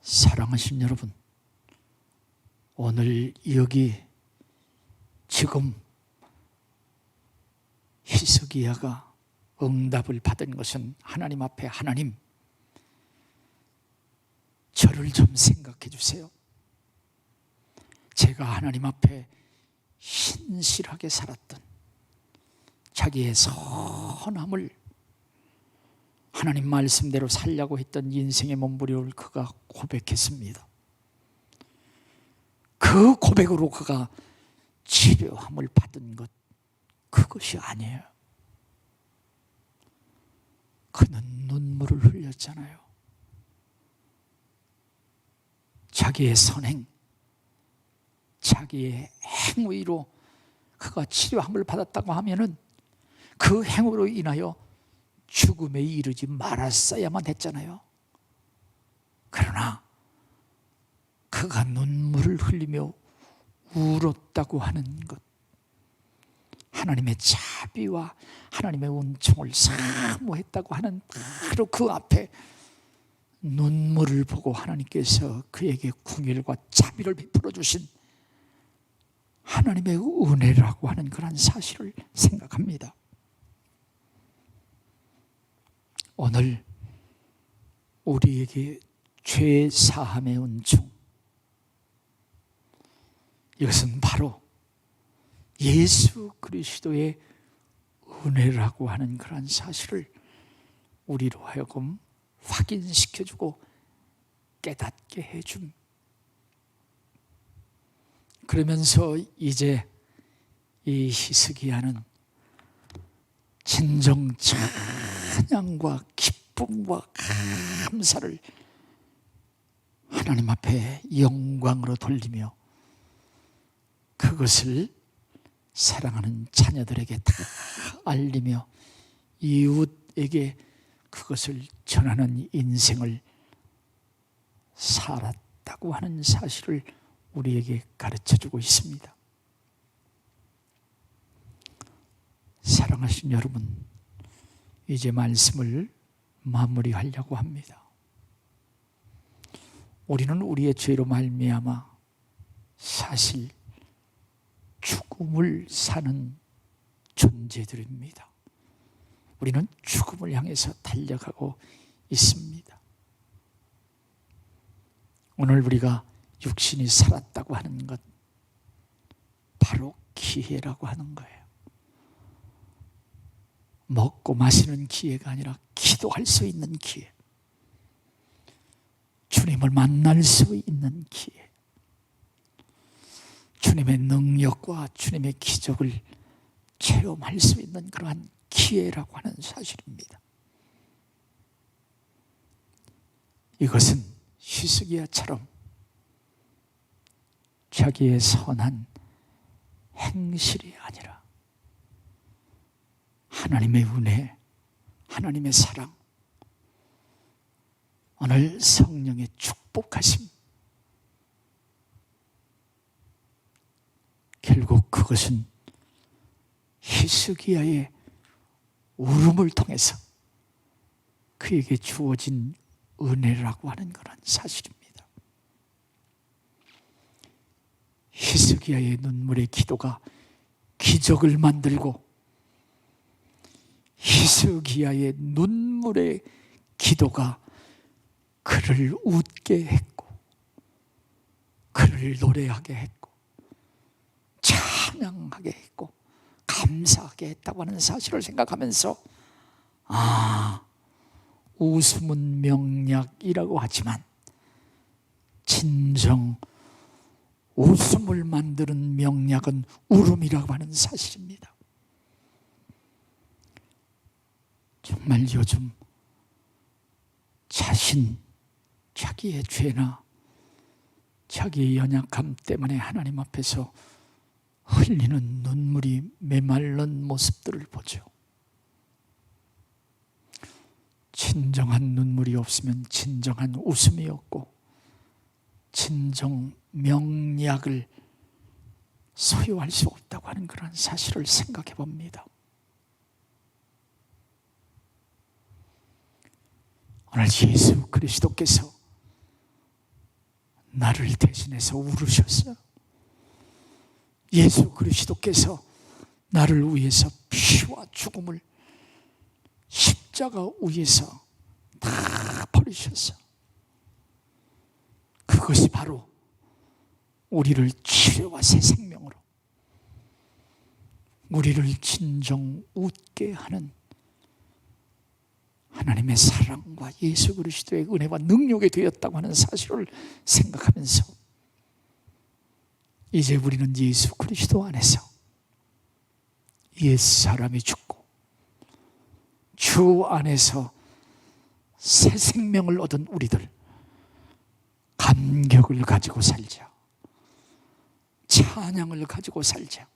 사랑하신 여러분, 오늘 여기 지금 히스기야가 응답을 받은 것은 하나님 앞에, 하나님, 저를 좀 생각해 주세요. 제가 하나님 앞에 신실하게 살았던, 자기의 선함을 하나님 말씀대로 살려고 했던 인생의 몸부림을 그가 고백했습니다. 그 고백으로 그가 치료함을 받은 것, 그것이 아니에요. 그는 눈물을 흘렸잖아요. 자기의 선행, 자기의 행위로 그가 치료함을 받았다고 하면은 그 행위로 인하여 죽음에 이르지 말았어야만 했잖아요. 그러나 그가 눈물을 흘리며 울었다고 하는 것, 하나님의 자비와 하나님의 은총을 사모했다고 하는 바로 그 앞에 눈물을 보고 하나님께서 그에게 궁일과 자비를 베풀어 주신 하나님의 은혜라고 하는 그런 사실을 생각합니다. 오늘 우리에게 죄 사함의 은총, 이것은 바로 예수 그리스도의 은혜라고 하는 그런 사실을 우리로 하여금 확인시켜주고 깨닫게 해줌. 그러면서 이제 이 히스기야는 진정 찬양과 기쁨과 감사를 하나님 앞에 영광으로 돌리며 그것을 사랑하는 자녀들에게 다 알리며 이웃에게 그것을 전하는 인생을 살았다고 하는 사실을 우리에게 가르쳐주고 있습니다. 사랑하신 여러분, 이제 말씀을 마무리하려고 합니다. 우리는 우리의 죄로 말미암아 사실 죽음을 사는 존재들입니다. 우리는 죽음을 향해서 달려가고 있습니다. 오늘 우리가 육신이 살았다고 하는 것, 바로 기회라고 하는 거예요. 먹고 마시는 기회가 아니라 기도할 수 있는 기회, 주님을 만날 수 있는 기회, 주님의 능력과 주님의 기적을 체험할 수 있는 그러한 기회라고 하는 사실입니다. 이것은 히스기야처럼 자기의 선한 행실이 아니라 하나님의 은혜, 하나님의 사랑, 오늘 성령의 축복하심, 결국 그것은 히스기야의 울음을 통해서 그에게 주어진 은혜라고 하는 그런 사실입니다. 히스기야의 눈물의 기도가 기적을 만들고 히스기야의 눈물의 기도가 그를 웃게 했고 그를 노래하게 했고 찬양하게 했고 감사하게 했다고 하는 사실을 생각하면서 웃음은 명약이라고 하지만 진정 웃음을 만드는 명약은 울음이라고 하는 사실입니다. 정말 요즘 자기의 죄나 자기의 연약함 때문에 하나님 앞에서 흘리는 눈물이 메말른 모습들을 보죠. 진정한 눈물이 없으면 진정한 웃음이 없고 진정 명약을 소유할 수 없다고 하는 그런 사실을 생각해 봅니다. 오늘 예수 그리스도께서 나를 대신해서 울으셨어요. 예수 그리스도께서 나를 위해서 피와 죽음을 십자가 위에서 다 버리셔서 그것이 바로 우리를 치료와 새 생명으로 우리를 진정 웃게 하는 하나님의 사랑과 예수 그리스도의 은혜와 능력이 되었다고 하는 사실을 생각하면서 이제 우리는 예수 그리스도 안에서 옛 사람이 죽고 주 안에서 새 생명을 얻은 우리들 감격을 가지고 살자. 찬양을 가지고 살자.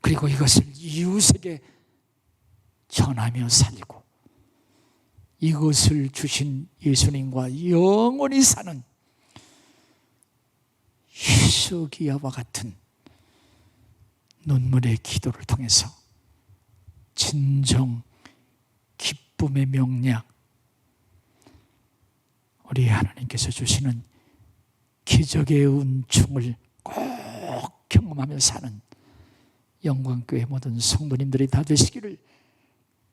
그리고 이것을 이웃에게 전하며 살고 이것을 주신 예수님과 영원히 사는 히스기야와 같은 눈물의 기도를 통해서 진정 기쁨의 명약, 우리 하나님께서 주시는 기적의 은총을 꼭 경험하며 사는 영광교회 모든 성도님들이 다 되시기를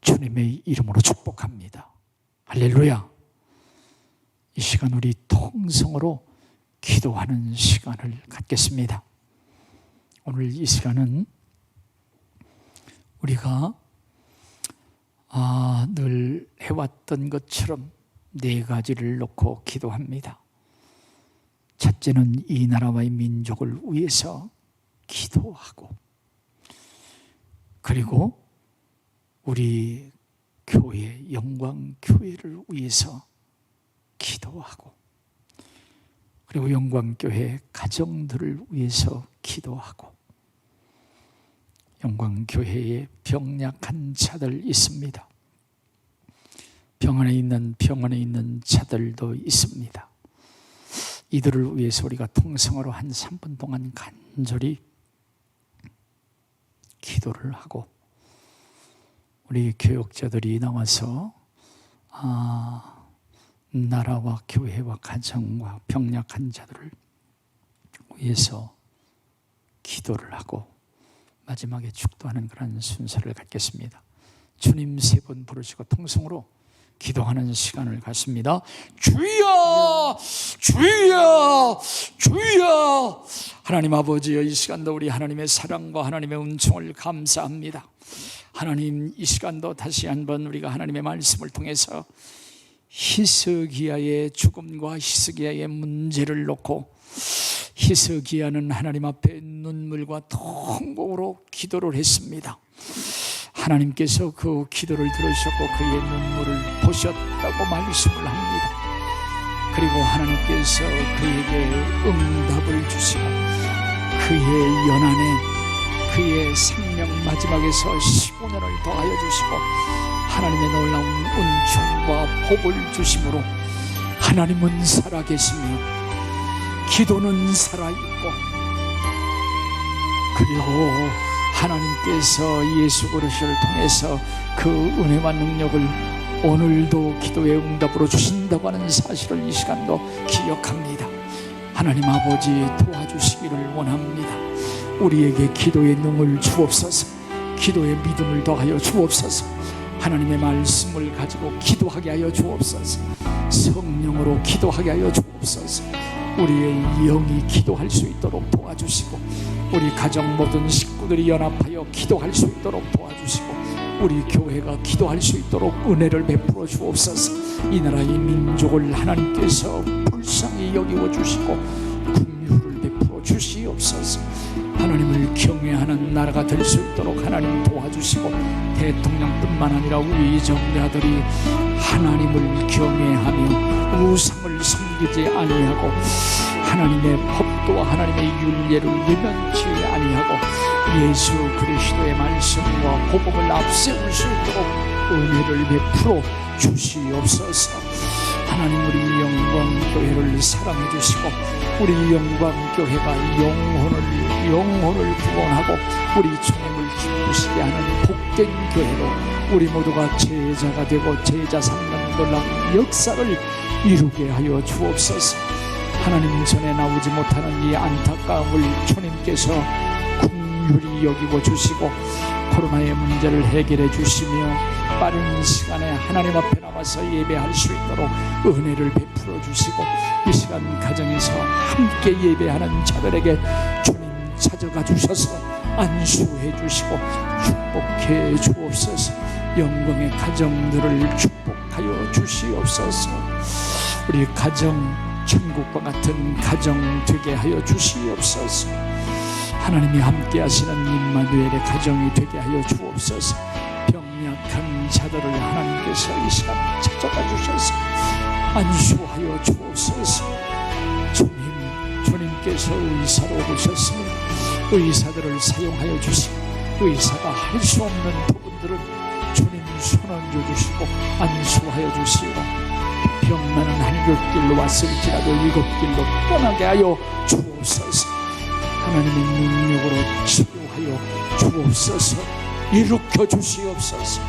주님의 이름으로 축복합니다. 할렐루야. 이 시간 우리 통성으로 기도하는 시간을 갖겠습니다. 오늘 이 시간은 우리가 늘 해왔던 것처럼 네 가지를 놓고 기도합니다. 첫째는 이 나라와 이 민족을 위해서 기도하고, 그리고 우리 교회, 영광교회를 위해서 기도하고, 그리고 영광교회 가정들을 위해서 기도하고, 영광교회에 병약한 자들 있습니다. 병원에 있는 자들도 있습니다. 이들을 위해서 우리가 통성으로 한 3분 동안 간절히 기도를 하고, 우리 교역자들이 나와서 나라와 교회와 가정과 병약한 자들을 위해서 기도를 하고 마지막에 축도하는 그런 순서를 갖겠습니다. 주님 3번 부르시고 통성으로 기도하는 시간을 갖습니다. 주여, 주여, 주여. 하나님 아버지여, 이 시간도 우리 하나님의 사랑과 하나님의 은총을 감사합니다. 하나님, 이 시간도 다시 한번 우리가 하나님의 말씀을 통해서 히스기야의 죽음과 히스기야의 문제를 놓고, 히스기야는 하나님 앞에 눈물과 통곡으로 기도를 했습니다. 하나님께서 그 기도를 들으셨고 그의 눈물을 보셨다고 말씀을 합니다. 그리고 하나님께서 그에게 응답을 주시고 그의 연한에 그의 생명 마지막에서 15년을 더하여 주시고 하나님의 놀라운 은총과 복을 주심으로 하나님은 살아계시며 기도는 살아있고, 그리고 하나님께서 예수 그리스도를 통해서 그 은혜와 능력을 오늘도 기도의 응답으로 주신다고 하는 사실을 이 시간도 기억합니다. 하나님 아버지, 도와주시기를 원합니다. 우리에게 기도의 능을 주옵소서. 기도의 믿음을 더하여 주옵소서. 하나님의 말씀을 가지고 기도하게 하여 주옵소서. 성령으로 기도하게 하여 주옵소서. 우리의 영이 기도할 수 있도록 도와주시고, 우리 가정 모든 식구들이 연합하여 기도할 수 있도록 도와주시고, 우리 교회가 기도할 수 있도록 은혜를 베풀어 주옵소서. 이 나라의 민족을 하나님께서 불쌍히 여기워 주시고 긍휼을 베풀어 주시옵소서. 하나님을 경외하는 나라가 될 수 있도록 하나님 도와주시고, 대통령뿐만 아니라 우리 정자들이 하나님을 경외하며 우상을 섬기지 아니하고 하나님의 법도와 하나님의 율례를 외면치 아니하고 예수 그리스도의 말씀과 복음을 앞세울 수 있도록 은혜를 베풀어 주시옵소서. 하나님, 우리 영광교회를 사랑해 주시고 우리 영광교회가 영혼을 구원하고 우리 주님을 기쁘시게 하는 복된 교회로 우리 모두가 제자가 되고 제자 삼는 놀라운 역사를 이루게 하여 주옵소서. 하나님, 전에 나오지 못하는 이 안타까움을 주님께서 긍휼히 여기고 주시고 코로나의 문제를 해결해 주시며 빠른 시간에 하나님 앞에 나와서 예배할 수 있도록 은혜를 베풀어 주시고 이 시간 가정에서 함께 예배하는 자들에게 주님 찾아가 주셔서 안수해 주시고 축복해 주옵소서. 영광의 가정들을 축복하여 주시옵소서. 우리 가정 천국과 같은 가정 되게 하여 주시옵소서. 하나님이 함께 하시는 임마누엘의 가정이 되게 하여 주옵소서. 병약한 자들을 하나님께서 이 시간 찾아가 주셔서 안수하여 주옵소서. 주님께서 의사로 오셨으니 의사들을 사용하여 주시고 의사가 할 수 없는 부분들은 주님 손 얹어 주시고 안수하여 주시고 병 많은 한 길로 왔을지라도 일곱 길로 떠나게 하여 주옵소서. 하나님의 능력으로 치료하여 주옵소서. 일으켜 주시옵소서.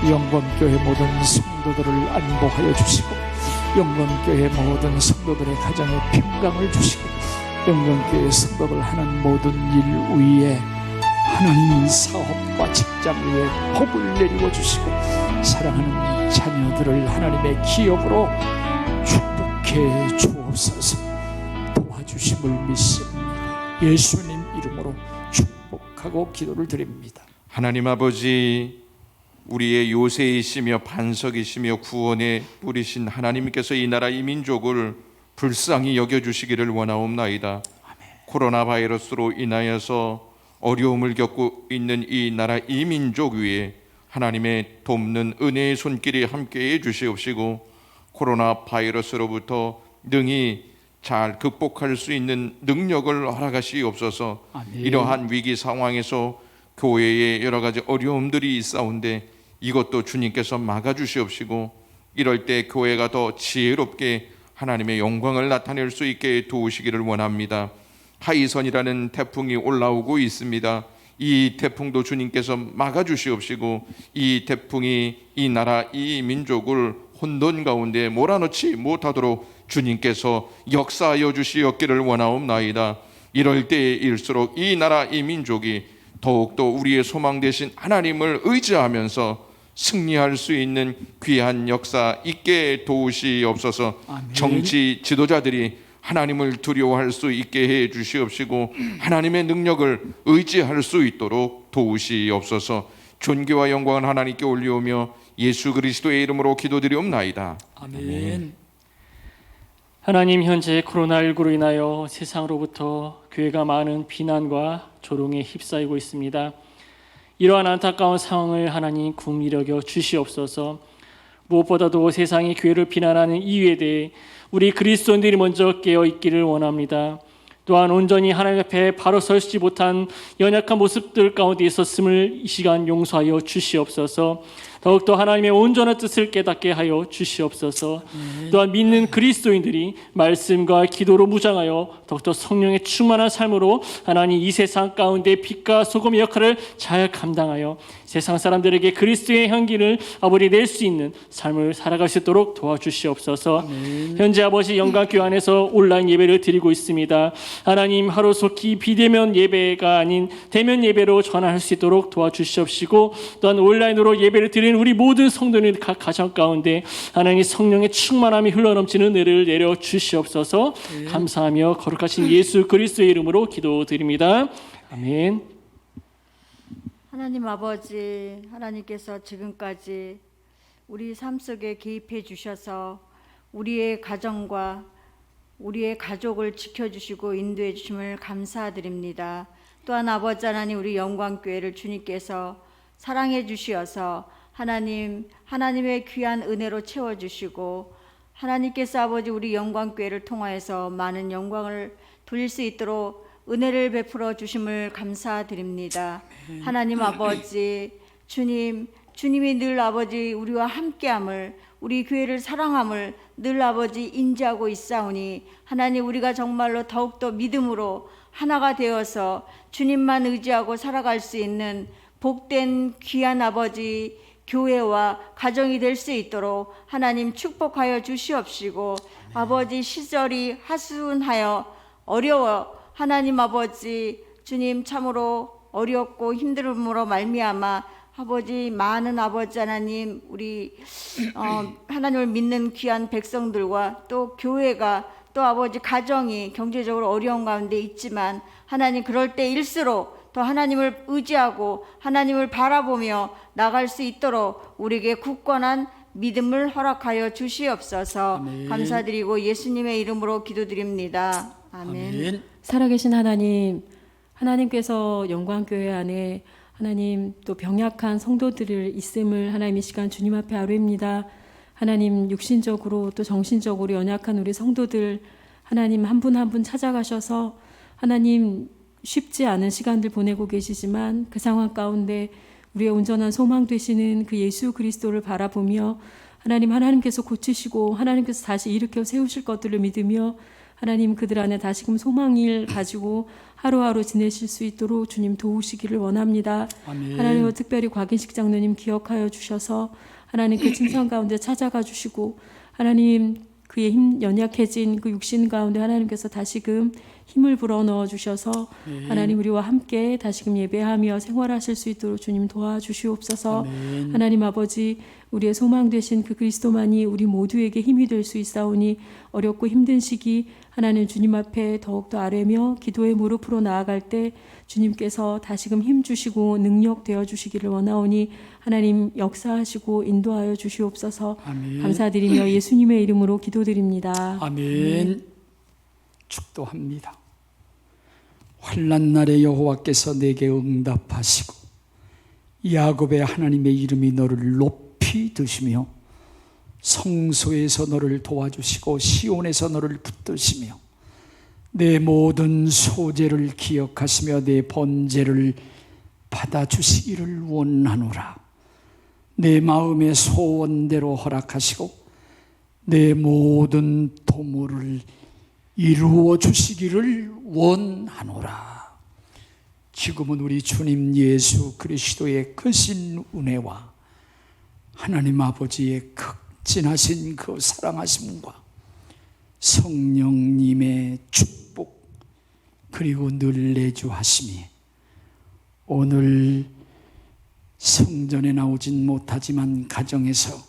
영광교회 모든 성도들을 안복하여 주시고 영광교회 모든 성도들의 가정에 평강을 주시고 영광교회 성도들 하는 모든 일 위에 하나님 사업과 직장 위에 복을 내리고 주시고 사랑하는 자녀들을 하나님의 기업으로 축복해 주옵소서. 도와주심을 믿습니다. 예수님 이름으로 축복하고 기도를 드립니다. 하나님 아버지, 우리의 요새이시며 반석이시며 구원의 뿌리신 하나님께서 이 나라 이 민족을 불쌍히 여겨주시기를 원하옵나이다. 코로나 바이러스로 인하여서 어려움을 겪고 있는 이 나라 이 민족 위에 하나님의 돕는 은혜의 손길이 함께해 주시옵시고 코로나 바이러스로부터 능히 잘 극복할 수 있는 능력을 허락하시옵소서. 아멘. 이러한 위기 상황에서 교회에 여러 가지 어려움들이 있사온데 이것도 주님께서 막아주시옵시고 이럴 때 교회가 더 지혜롭게 하나님의 영광을 나타낼 수 있게 도우시기를 원합니다. 하이선이라는 태풍이 올라오고 있습니다. 이 태풍도 주님께서 막아주시옵시고 이 태풍이 이 나라 이 민족을 혼돈 가운데 몰아넣지 못하도록 주님께서 역사하여 주시옵기를 원하옵나이다. 이럴 때일수록 이 나라 이 민족이 더욱더 우리의 소망 되신 하나님을 의지하면서 승리할 수 있는 귀한 역사 있게 도우시옵소서. 아멘. 정치 지도자들이 하나님을 두려워할 수 있게 해 주시옵시고 하나님의 능력을 의지할 수 있도록 도우시옵소서. 존귀와 영광은 하나님께 올리오며 예수 그리스도의 이름으로 기도드리옵나이다. 아멘. 하나님, 현재 코로나19로 인하여 세상으로부터 교회가 많은 비난과 조롱에 휩싸이고 있습니다. 이러한 안타까운 상황을 하나님 긍휼히 여겨 주시옵소서. 무엇보다도 세상이 교회를 비난하는 이유에 대해 우리 그리스도인들이 먼저 깨어 있기를 원합니다. 또한 온전히 하나님 앞에 바로 서지 못한 연약한 모습들 가운데 있었음을 이 시간 용서하여 주시옵소서. 더욱더 하나님의 온전한 뜻을 깨닫게 하여 주시옵소서. 또한 믿는 그리스도인들이 말씀과 기도로 무장하여 더욱더 성령의 충만한 삶으로 하나님 이 세상 가운데 빛과 소금의 역할을 잘 감당하여 세상 사람들에게 그리스도의 향기를 아버지 낼 수 있는 삶을 살아갈 수 있도록 도와주시옵소서. 현재 아버지 영광교회 안에서 온라인 예배를 드리고 있습니다. 하나님 하루속히 비대면 예배가 아닌 대면 예배로 전환할 수 있도록 도와주시옵시고 또한 온라인으로 예배를 드리는 우리 모든 성도들 각 가정 가운데 하나님 성령의 충만함이 흘러넘치는 은혜를 내려 주시옵소서. 감사하며 거룩하신 예수 그리스도의 이름으로 기도드립니다. 아멘. 하나님 아버지, 하나님께서 지금까지 우리 삶 속에 개입해 주셔서 우리의 가정과 우리의 가족을 지켜주시고 인도해 주심을 감사드립니다. 또한 아버지 하나님, 우리 영광교회를 주님께서 사랑해 주시어서 하나님의 귀한 은혜로 채워주시고 하나님께서 아버지 우리 영광교회를 통하여서 많은 영광을 돌릴 수 있도록 은혜를 베풀어 주심을 감사드립니다. 하나님 아버지, 주님이 늘 아버지 우리와 함께함을, 우리 교회를 사랑함을 늘 아버지 인지하고 있사오니 하나님, 우리가 정말로 더욱더 믿음으로 하나가 되어서 주님만 의지하고 살아갈 수 있는 복된 귀한 아버지 교회와 가정이 될 수 있도록 하나님 축복하여 주시옵시고, 아버지 시절이 하수운하여 어려워 하나님 아버지 주님 참으로 어렵고 힘듦으로 말미암아 아버지, 많은 아버지 하나님, 우리 하나님을 믿는 귀한 백성들과 또 교회가 또 아버지 가정이 경제적으로 어려운 가운데 있지만 하나님, 그럴 때일수록 더 하나님을 의지하고 하나님을 바라보며 나갈 수 있도록 우리에게 굳건한 믿음을 허락하여 주시옵소서. 아멘. 감사드리고 예수님의 이름으로 기도드립니다. 아멘. 아멘. 살아계신 하나님, 하나님께서 영광교회 안에 하나님 또 병약한 성도들을 있음을 하나님 이 시간 주님 앞에 아뢰입니다. 하나님, 육신적으로 또 정신적으로 연약한 우리 성도들 하나님 한 분 한 분 찾아가셔서 하나님 쉽지 않은 시간들 보내고 계시지만 그 상황 가운데 우리의 온전한 소망 되시는 그 예수 그리스도를 바라보며 하나님께서 고치시고 하나님께서 다시 일으켜 세우실 것들을 믿으며 하나님, 그들 안에 다시금 소망을 가지고 하루하루 지내실 수 있도록 주님 도우시기를 원합니다. 아멘. 하나님, 특별히 곽인식 장로님 기억하여 주셔서 하나님 그 침상 가운데 찾아가 주시고 하나님, 그의 연약해진 그 육신 가운데 하나님께서 다시금 힘을 불어넣어 주셔서 하나님, 우리와 함께 다시금 예배하며 생활하실 수 있도록 주님 도와주시옵소서. 아멘. 하나님 아버지, 우리의 소망 되신 그 그리스도만이 우리 모두에게 힘이 될 수 있사오니 어렵고 힘든 시기 하나님 주님 앞에 더욱더 아뢰며 기도의 무릎으로 나아갈 때 주님께서 다시금 힘 주시고 능력 되어 주시기를 원하오니 하나님 역사하시고 인도하여 주시옵소서. 아멘. 감사드리며 예수님의 이름으로 기도드립니다. 아멘. 축도합니다. 환난 날에 여호와께서 내게 응답하시고 야곱의 하나님의 이름이 너를 높이 드시며 성소에서 너를 도와주시고 시온에서 너를 붙드시며 내 모든 소재를 기억하시며 내 번제를 받아주시기를 원하노라. 내 마음의 소원대로 허락하시고 내 모든 도모를 이루어 주시기를 원하노라. 지금은 우리 주님 예수 그리스도의 크신 은혜와 하나님 아버지의 극진하신 그 사랑하심과 성령님의 축복 그리고 늘 내주하심이 오늘 성전에 나오진 못하지만 가정에서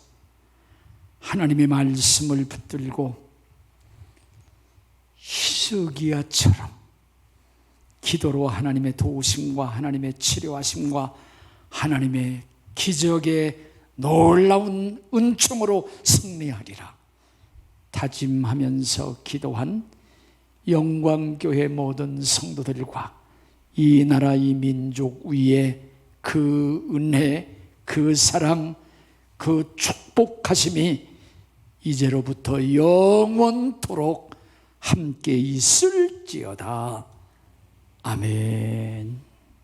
하나님의 말씀을 붙들고 히스기야처럼 기도로 하나님의 도우심과 하나님의 치료하심과 하나님의 기적의 놀라운 은총으로 승리하리라 다짐하면서 기도한 영광교회 모든 성도들과 이 나라 이 민족 위에 그 은혜, 그 사랑, 그 축복하심이 이제로부터 영원토록 함께 있을지어다. 아멘.